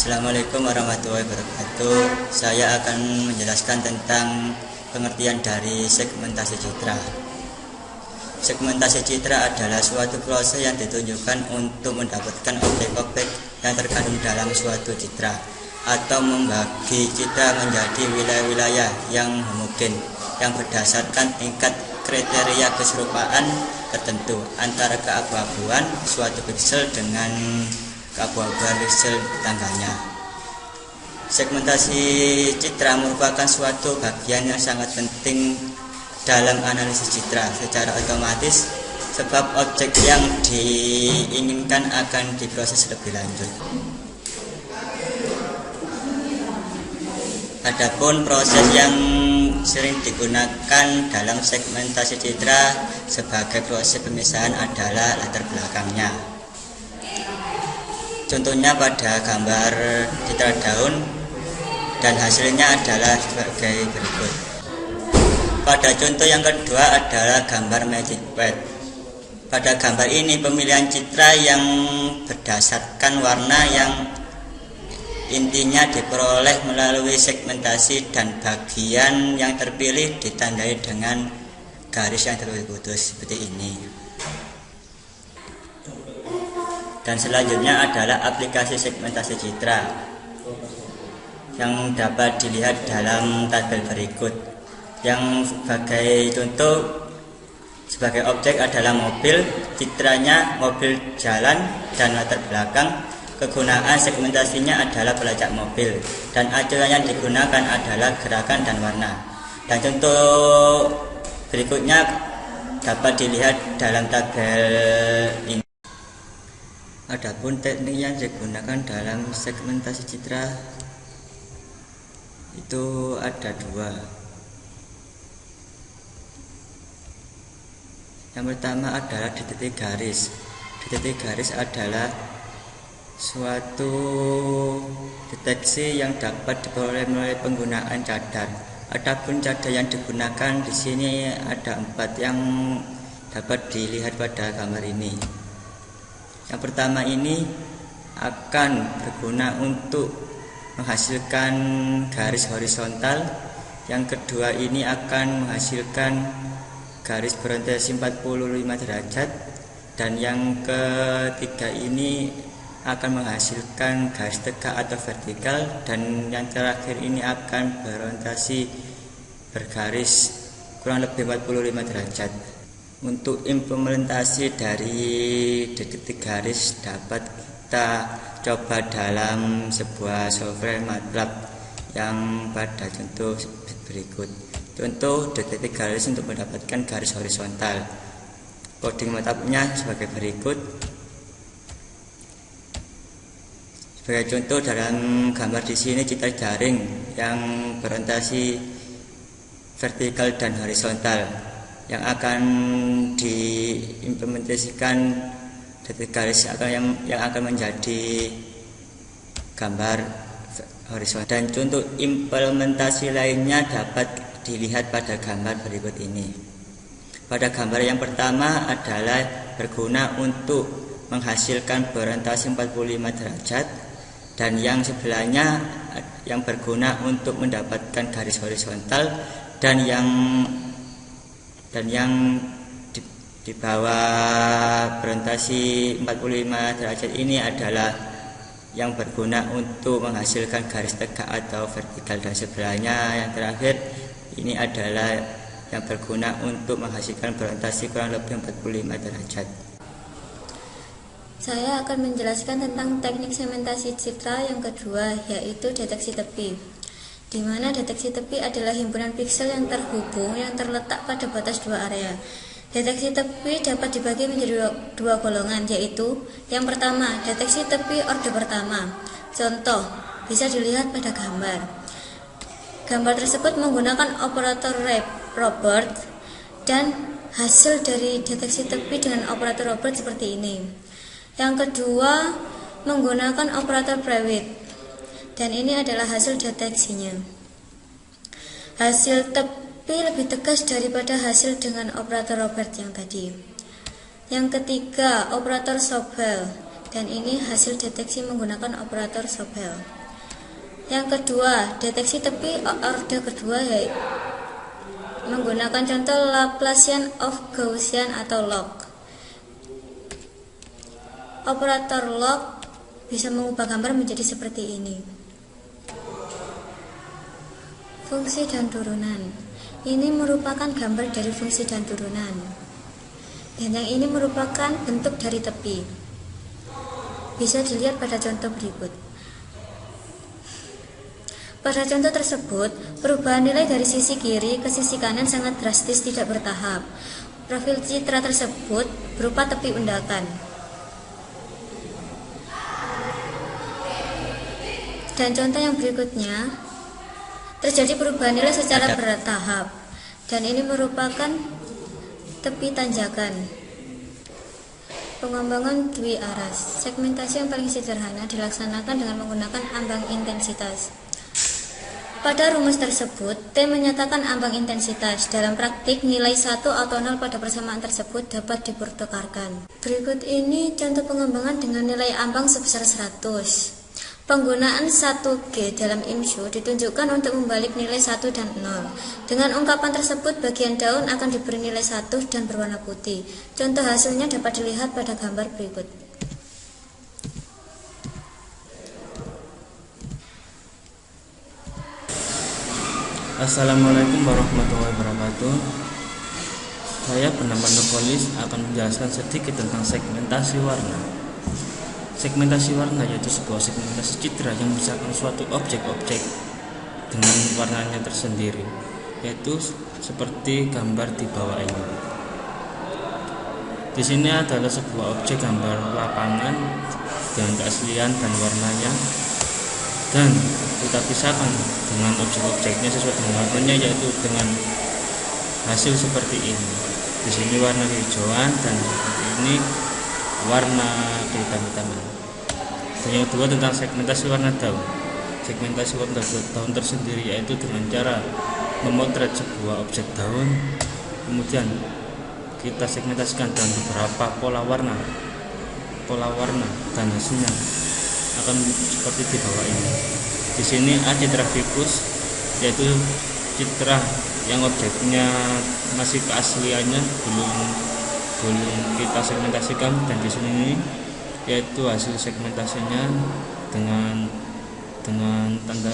Assalamualaikum warahmatullahi wabarakatuh. Saya akan menjelaskan tentang pengertian dari segmentasi citra. Segmentasi citra adalah suatu proses yang ditunjukkan untuk mendapatkan objek-objek yang terkandung dalam suatu citra, atau membagi citra menjadi wilayah-wilayah yang homogen yang berdasarkan tingkat kriteria keserupaan tertentu antara keabu-abuan suatu piksel dengan keabu-abuan piksel tetangganya. Segmentasi citra merupakan suatu bagian yang sangat penting dalam analisis citra secara otomatis, sebab objek yang diinginkan akan diproses lebih lanjut. Adapun proses yang sering digunakan dalam segmentasi citra sebagai proses pemisahan adalah latar belakangnya. Contohnya pada gambar citra daun, dan hasilnya adalah sebagai berikut. Pada contoh yang kedua adalah gambar magic wet. Pada gambar ini pemilihan citra yang berdasarkan warna yang intinya diperoleh melalui segmentasi, dan bagian yang terpilih ditandai dengan garis yang terputus seperti ini. Dan selanjutnya adalah aplikasi segmentasi citra yang dapat dilihat dalam tabel berikut. Yang sebagai contoh, sebagai objek adalah mobil, citranya mobil jalan dan latar belakang. Kegunaan segmentasinya adalah pelacak mobil, dan acuan yang digunakan adalah gerakan dan warna. Dan contoh berikutnya dapat dilihat dalam tabel ini. Adapun teknik yang digunakan dalam segmentasi citra itu ada dua. Yang pertama adalah deteksi garis. Deteksi garis adalah suatu deteksi yang dapat diperoleh melalui penggunaan cadar. Adapun cadar yang digunakan di sini ada 4 yang dapat dilihat pada gambar ini. Yang pertama ini akan berguna untuk menghasilkan garis horizontal. Yang kedua ini akan menghasilkan garis berorientasi 45 derajat. Dan yang ketiga ini akan menghasilkan garis tegak atau vertikal. Dan yang terakhir ini akan berorientasi bergaris kurang lebih 45 derajat. Untuk implementasi dari deteksi garis dapat kita coba dalam sebuah software MATLAB yang pada contoh berikut. Contoh deteksi garis untuk mendapatkan garis horizontal. Coding MATLAB-nya sebagai berikut. Sebagai contoh dalam gambar di sini citra jaring yang berorientasi vertikal dan horizontal, yang akan diimplementasikan deteksi garis yang akan menjadi gambar horizontal. Dan contoh implementasi lainnya dapat dilihat pada gambar berikut ini. Pada gambar yang pertama adalah berguna untuk menghasilkan berorientasi 45 derajat, dan yang sebelahnya yang berguna untuk mendapatkan garis horizontal, dan yang di bawah berorientasi 45 derajat ini adalah yang berguna untuk menghasilkan garis tegak atau vertikal. Dan sebelahnya yang terakhir ini adalah yang berguna untuk menghasilkan berorientasi kurang lebih 45 derajat. Saya akan menjelaskan tentang teknik segmentasi citra yang kedua, yaitu deteksi tepi, di mana deteksi tepi adalah himpunan piksel yang terhubung yang terletak pada batas dua area. Deteksi tepi dapat dibagi menjadi dua golongan, yaitu yang pertama, deteksi tepi orde pertama. Contoh bisa dilihat pada gambar. Gambar tersebut menggunakan operator Robert, dan hasil dari deteksi tepi dengan operator Robert seperti ini. Yang kedua menggunakan operator Prewitt, dan ini adalah hasil deteksinya. Hasil tepi lebih tegas daripada hasil dengan operator Robert yang tadi. Yang ketiga, operator Sobel, dan ini hasil deteksi menggunakan operator Sobel. Yang kedua, deteksi tepi orde kedua yaitu menggunakan contoh Laplacian of Gaussian atau log. Operator log bisa mengubah gambar menjadi seperti ini. Fungsi dan turunan. Ini merupakan gambar dari fungsi dan turunan. Dan yang ini merupakan bentuk dari tepi. Bisa dilihat pada contoh berikut. Pada contoh tersebut, perubahan nilai dari sisi kiri ke sisi kanan sangat drastis, tidak bertahap. Profil citra tersebut berupa tepi undakan. Dan contoh yang berikutnya, terjadi perubahan nilai secara bertahap, dan ini merupakan tepi tanjakan. Pengembangan dwi aras. Segmentasi yang paling sederhana dilaksanakan dengan menggunakan ambang intensitas. Pada rumus tersebut, T menyatakan ambang intensitas. Dalam praktik, nilai 1 atau 0 pada persamaan tersebut dapat dipertukarkan. Berikut ini contoh pengembangan dengan nilai ambang sebesar 100. Penggunaan 1G dalam IMSU ditunjukkan untuk membalik nilai 1 dan 0. Dengan ungkapan tersebut, bagian daun akan diberi nilai 1 dan berwarna putih. Contoh hasilnya dapat dilihat pada gambar berikut. Assalamualaikum warahmatullahi wabarakatuh. Saya bernama Nurkolis akan menjelaskan sedikit tentang segmentasi warna. Segmentasi warna yaitu sebuah segmentasi citra yang memisahkan suatu objek-objek dengan warnanya tersendiri, yaitu seperti gambar di bawah ini. Di sini adalah sebuah objek gambar lapangan dengan keaslian dan warnanya, dan kita pisahkan dengan objek-objeknya sesuai dengan warnanya, yaitu dengan hasil seperti ini. Di sini warna hijauan dan seperti ini warna kehitam-hitaman. Dan yang kedua tentang segmentasi warna daun. Segmentasi warna daun tersendiri yaitu dengan cara memotret sebuah objek daun, kemudian kita segmentasikan dengan beberapa pola warna, dan hasilnya akan seperti di bawah ini. Di sini ada citra fikus, yaitu citra yang objeknya masih keasliannya belum kita segmentasikan, dan di sini yaitu hasil segmentasinya dengan tanda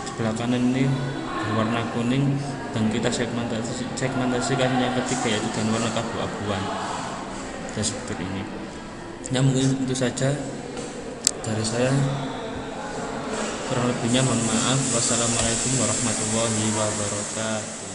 sebelah kanan ini berwarna kuning, dan kita segmentasikan yang ketiga yaitu dengan warna keabu-abuan. Dan seperti ini. Ya, mungkin itu saja dari saya. Kurang lebihnya mohon maaf. Wassalamualaikum warahmatullahi wabarakatuh.